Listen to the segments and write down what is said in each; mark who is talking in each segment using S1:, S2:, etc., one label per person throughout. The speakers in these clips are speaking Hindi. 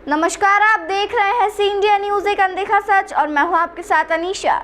S1: नमस्कार, आप देख रहे हैं सी इंडिया न्यूज, एक अनदेखा सच, और मैं हूं आपके साथ अनीशा।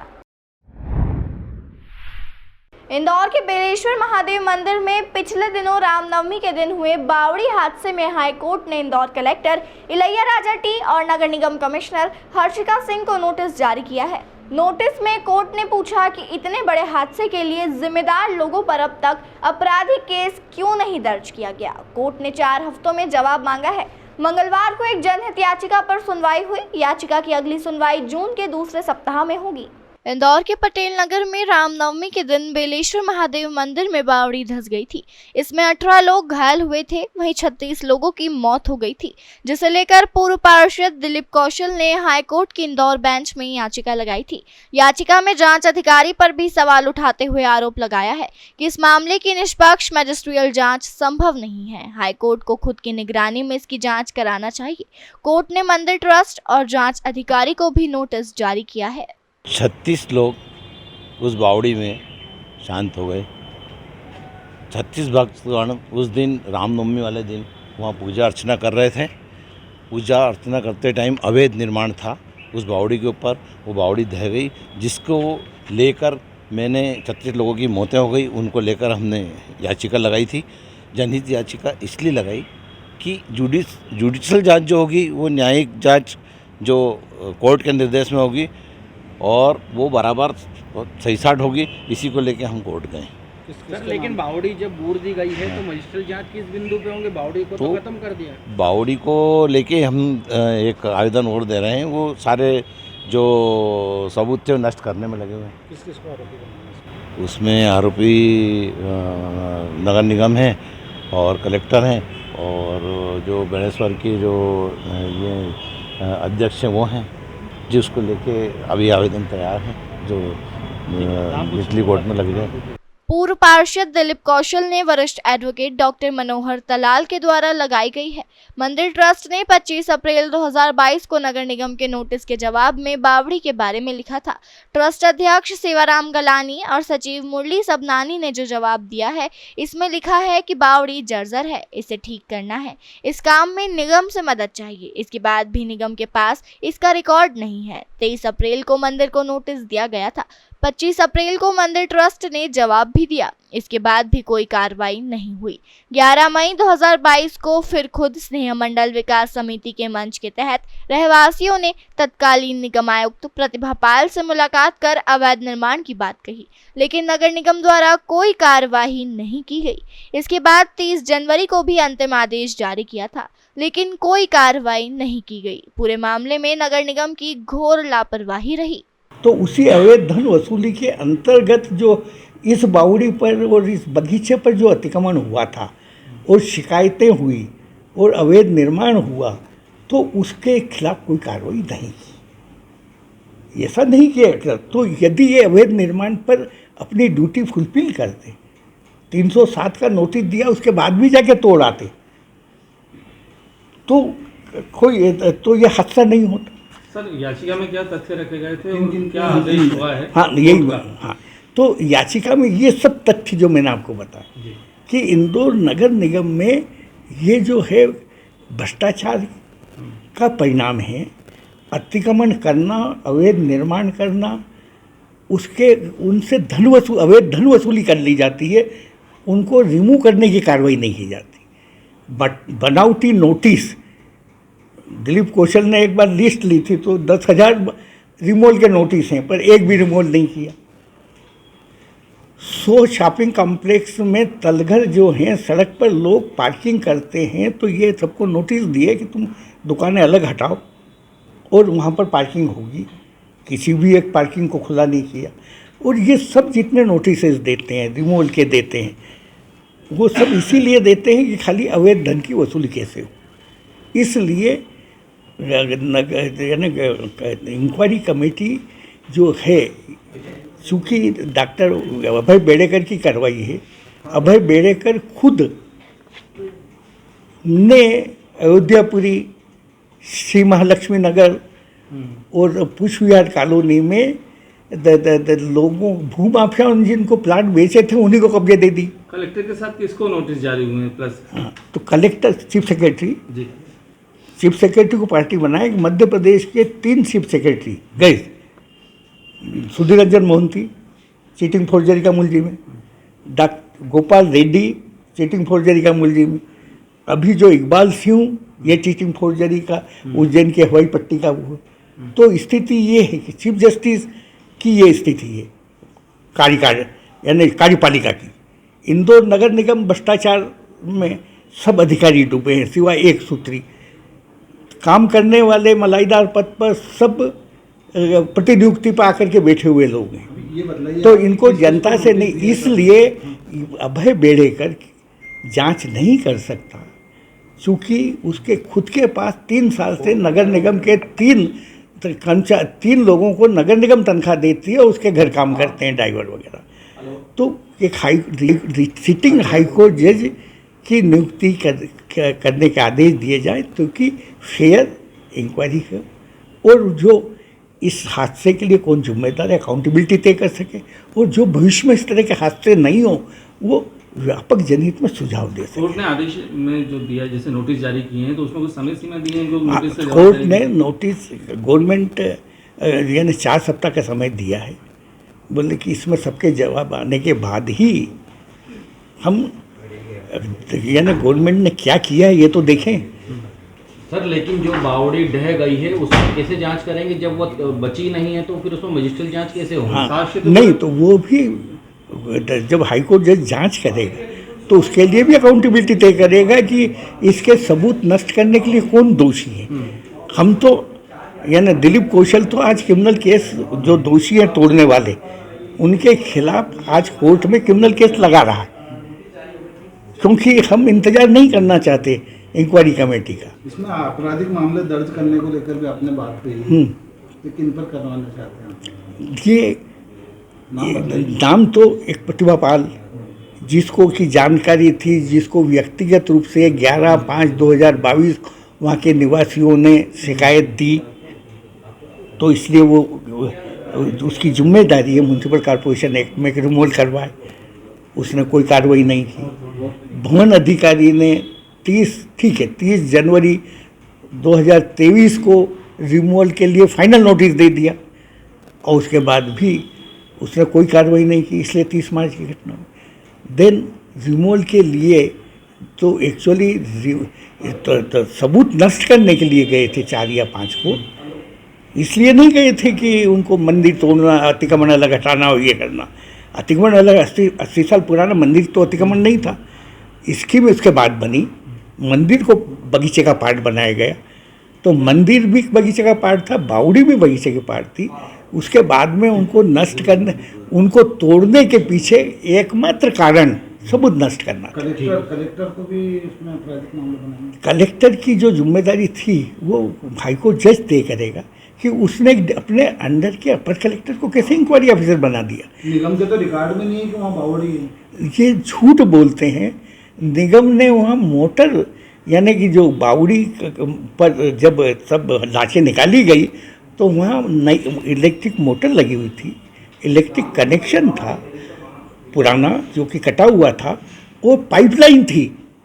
S1: इंदौर के बेलेश्वर महादेव मंदिर में पिछले दिनों रामनवमी के दिन हुए बावड़ी हादसे में हाई कोर्ट ने इंदौर कलेक्टर इलैया राजा टी और नगर निगम कमिश्नर हर्षिका सिंह को नोटिस जारी किया है। नोटिस में कोर्ट ने पूछा कि इतने बड़े हादसे के लिए जिम्मेदार लोगों पर अब तक आपराधिक केस क्यों नहीं दर्ज किया गया। कोर्ट ने 4 हफ्तों में जवाब मांगा है। मंगलवार को एक जनहित याचिका पर सुनवाई हुई। याचिका की अगली सुनवाई जून के दूसरे सप्ताह में होगी। इंदौर के पटेल नगर में रामनवमी के दिन बेलेश्वर महादेव मंदिर में बावड़ी धंस गई थी। इसमें 18 लोग घायल हुए थे, वहीं 36 लोगों की मौत हो गई थी, जिसे लेकर पूर्व पार्षद दिलीप कौशल ने हाईकोर्ट की इंदौर बेंच में याचिका लगाई थी। याचिका में जांच अधिकारी पर भी सवाल उठाते हुए आरोप लगाया है कि इस मामले की निष्पक्ष मैजिस्ट्रियल जांच संभव नहीं है। हाईकोर्ट को खुद की निगरानी में इसकी जांच कराना चाहिए। कोर्ट ने मंदिर ट्रस्ट और जांच अधिकारी को भी नोटिस जारी किया है।
S2: 36 लोग उस बावड़ी में शांत हो गए। 36 भक्तगण उस दिन रामनवमी वाले दिन वहाँ पूजा अर्चना कर रहे थे। पूजा अर्चना करते टाइम अवैध निर्माण था उस बावड़ी के ऊपर। वो बावड़ी ढह गई, जिसको लेकर मैंने 36 लोगों की मौतें हो गई। उनको लेकर हमने याचिका लगाई थी। जनहित याचिका इसलिए लगाई कि जुडिशल जांच जो होगी वो न्यायिक जांच जो कोर्ट के निर्देश में होगी और वो बराबर सही साठ होगी। इसी को लेके हम कोर्ट गए।
S3: सर, लेकिन बावड़ी जब बूर दी गई है तो मजिस्ट्रियल जांच किस बिंदु पे होंगे? बावड़ी को तो खत्म कर दिया।
S2: बावड़ी को लेके हम एक आवेदन और दे रहे हैं। वो सारे जो सबूत थे नष्ट करने में लगे हुए हैं।
S3: किस किस को आरोपी बनाना है?
S2: उसमें आरोपी नगर निगम है और कलेक्टर हैं, और जो बेलेश्वर की जो ये अध्यक्ष हैं वो हैं, जिसको लेके अभी आवेदन तैयार है जो निचली कोर्ट में लग जाए।
S1: पूर्व पार्षद दिलीप कौशल ने वरिष्ठ एडवोकेट डॉक्टर मनोहर तलाल के द्वारा लगाई गई है। मंदिर ट्रस्ट ने 25 अप्रैल 2022 को नगर निगम के नोटिस के जवाब में बावड़ी के बारे में लिखा था। ट्रस्ट अध्यक्ष सेवाराम गलानी और सचिव मुरली सबनानी ने जो जवाब दिया है, इसमें लिखा है कि बावड़ी जर्जर है, इसे ठीक करना है। इस काम में निगम से मदद चाहिए। इसके बाद भी निगम के पास इसका रिकॉर्ड नहीं है। 23 अप्रैल को मंदिर को नोटिस दिया गया था। 25 अप्रैल को मंदिर ट्रस्ट ने जवाब भी दिया। इसके बाद भी कोई कार्रवाई नहीं हुई। 11 मई 2022 को फिर खुद स्नेह मंडल विकास समिति के मंच के तहत रहवासियों ने तत्कालीन निगम आयुक्त प्रतिभा पाल से मुलाकात कर अवैध निर्माण की बात कही, लेकिन नगर निगम द्वारा कोई कार्रवाई नहीं की गई। इसके बाद 30 जनवरी को भी अंतिम आदेश जारी किया था, लेकिन कोई कार्रवाई नहीं की गई। पूरे मामले में नगर निगम की घोर लापरवाही रही।
S4: तो उसी अवैध धन वसूली के अंतर्गत जो इस बावड़ी पर और इस बगीचे पर जो अतिक्रमण हुआ था और शिकायतें हुई और अवैध निर्माण हुआ, तो उसके खिलाफ कोई कार्रवाई नहीं की। ऐसा नहीं किया। तो यदि ये अवैध निर्माण पर अपनी ड्यूटी फुलफिल करते, 307 का नोटिस दिया, उसके बाद भी जाके तोड़ आते, तो ये हादसा नहीं होता।
S3: सर, याचिका में क्या तथ्य रखे गए थे और क्या आदेश हुआ है?
S4: हाँ, यही हाँ। तो याचिका में ये सब तथ्य जो मैंने आपको बताया कि इंदौर नगर निगम में ये जो है भ्रष्टाचार का परिणाम है। अतिक्रमण करना, अवैध निर्माण करना, उनसे अवैध धन वसूली कर ली जाती है, उनको रिमूव करने की कार्रवाई नहीं की जाती। बनावटी नोटिस, दिलीप कौशल ने एक बार लिस्ट ली थी तो 10,000 रिमूवल के नोटिस हैं, पर एक भी रिमूवल नहीं किया। 100 शॉपिंग कॉम्प्लेक्स में तलघर जो हैं, सड़क पर लोग पार्किंग करते हैं, तो ये सबको नोटिस दिए कि तुम दुकानें अलग हटाओ और वहाँ पर पार्किंग होगी। किसी भी एक पार्किंग को खुला नहीं किया। और ये सब जितने नोटिसेस देते हैं, रिमूवल के देते हैं, वो सब इसीलिए देते हैं कि खाली अवैध धन की वसूली कैसे हो। इसलिए इंक्वायरी कमेटी जो है, चूँकि डॉक्टर अभय बेड़ेकर की कार्रवाई है, अभय बेड़ेकर खुद ने अयोध्यापुरी, श्री महालक्ष्मी नगर और पुष्प विहार कॉलोनी में लोगों, भूमाफियाओं ने जिनको प्लाट बेचे थे उन्हीं को कब्जे दे दी।
S3: कलेक्टर के साथ किसको नोटिस जारी हुए हैं? प्लस
S4: हाँ, तो collector, chief secretary, chief secretary को पार्टी बनाया। मध्य प्रदेश के 3 चीफ सेक्रेटरी गए। सुधीर रंजन मोहंती चीटिंग फोर्जरी का मुलजिम है, doctor Gopal Reddy cheating forgery का मुलजिम है, अभी जो इकबाल सिंह ये चीटिंग फोर्जरी का उज्जैन के हवाई पट्टी का वो। तो स्थिति ये है कि चीफ जस्टिस की ये स्थिति है यानी कार्यपालिका की। इंदौर नगर निगम भ्रष्टाचार में सब अधिकारी डूबे हैं सिवाय एक सूत्री। काम करने वाले मलाईदार पद पर सब प्रतिनियुक्ति पर आकर के बैठे हुए लोग हैं। तो इनको जनता से नहीं, इसलिए अभय बेड़ेकर जांच नहीं कर सकता, क्योंकि उसके खुद के पास 3 साल से नगर निगम के 3 लोगों को नगर निगम तनख्वाह देती है और उसके घर काम करते हैं ड्राइवर वगैरह। तो एक सिटिंग हाईकोर्ट जज की नियुक्ति करने के आदेश दिए जाए, क्योंकि फेयर इंक्वायरी हो और जो इस हादसे के लिए कौन जिम्मेदार है अकाउंटेबिलिटी तय कर सके, और जो भविष्य में इस तरह के हादसे नहीं हो वो व्यापक जनहित में सुझाव दे सके।
S5: कोर्ट ने आदेश में जो दिया, जैसे नोटिस जारी किए हैं, तो उसमें कुछ समय सीमा दी है जो नोटिस से
S4: कोर्ट ने नोटिस गवर्नमेंट यानी 4 सप्ताह का समय दिया है। बोले कि इसमें सबके जवाब आने के बाद ही हम यानी गवर्नमेंट ने क्या किया है ये तो देखें।
S5: सर, लेकिन जो बावड़ी ढह गई है उसमें कैसे जांच करेंगे? जब वो बची नहीं है तो फिर उसमें मजिस्ट्रेट जांच कैसे होगी?
S4: हाँ, नहीं तो वो भी जब हाईकोर्ट जज जांच करेगा तो उसके लिए भी अकाउंटेबिलिटी तय करेगा कि इसके सबूत नष्ट करने के लिए कौन दोषी है। हम तो यानी दिलीप कौशल तो आज क्रिमिनल केस जो दोषी हैं तोड़ने वाले उनके खिलाफ आज कोर्ट में क्रिमिनल केस लगा रहा है, क्योंकि हम इंतजार नहीं करना चाहते इंक्वायरी कमेटी का।
S6: इसमें आपराधिक मामले दर्ज करने को लेकर भी आपने बात कही, तो किन पर करवाना चाहते हैं?
S4: ये नाम तो एक प्रतिभा पाल, जिसको की जानकारी थी, जिसको व्यक्तिगत रूप से 11/5/2022 वहाँ के निवासियों ने शिकायत दी, तो इसलिए वो उसकी जिम्मेदारी है म्यूनसिपल कॉर्पोरेशन एक्ट में रिमूवल करवाए। उसने कोई कार्रवाई नहीं की। भवन अधिकारी ने 30 जनवरी 2023 को रिमूवल के लिए फाइनल नोटिस दे दिया और उसके बाद भी उसने कोई कार्रवाई नहीं की, इसलिए 30 मार्च की घटना। देन रिमूवल के लिए तो एक्चुअली तो सबूत नष्ट करने के लिए गए थे 4 या 5 को, इसलिए नहीं गए थे कि उनको मंदिर तोड़ना, अतिक्रमण अलग हटाना और ये करना। अतिक्रमण अलग 80 साल पुराना मंदिर तो अतिक्रमण नहीं था। स्कीम इसके बाद बनी, मंदिर को बगीचे का पार्ट बनाया गया, तो मंदिर भी बगीचे का पार्ट था, बावड़ी भी बगीचे की पार्ट थी। उसके बाद में उनको नष्ट करने, उनको तोड़ने के पीछे एकमात्र कारण सबूत नष्ट करना।
S6: कलेक्टर को भी इसमें आपराधिक मामले बनाएंगे?
S4: कलेक्टर की जो जिम्मेदारी थी वो हाईकोर्ट जज तय करेगा कि उसने अपने अंडर के अपर कलेक्टर को कैसे इंक्वायरी ऑफिसर बना दिया।
S6: निगम के तो रिकॉर्ड में नहीं है कि वहाँ बावड़ी है।
S4: ये झूठ बोलते हैं। निगम ने वहाँ मोटर यानी कि जो बावड़ी पर जब सब लाशें निकाली गई तो वहाँ नई इलेक्ट्रिक मोटर लगी हुई थी, इलेक्ट्रिक कनेक्शन था पुराना जो कि कटा हुआ था, और पाइपलाइन थी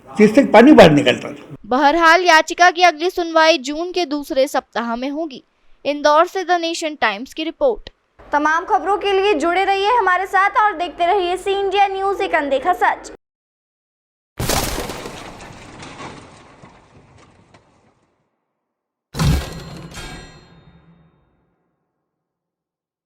S4: जिससे पानी बाहर निकलता था।
S1: बहरहाल याचिका की अगली सुनवाई जून के दूसरे सप्ताह में होगी। इंदौर से द नेशन टाइम्स की रिपोर्ट। तमाम खबरों के लिए जुड़े रहिए हमारे साथ और देखते रहिए सी इंडिया न्यूज़, एक अनदेखा सच।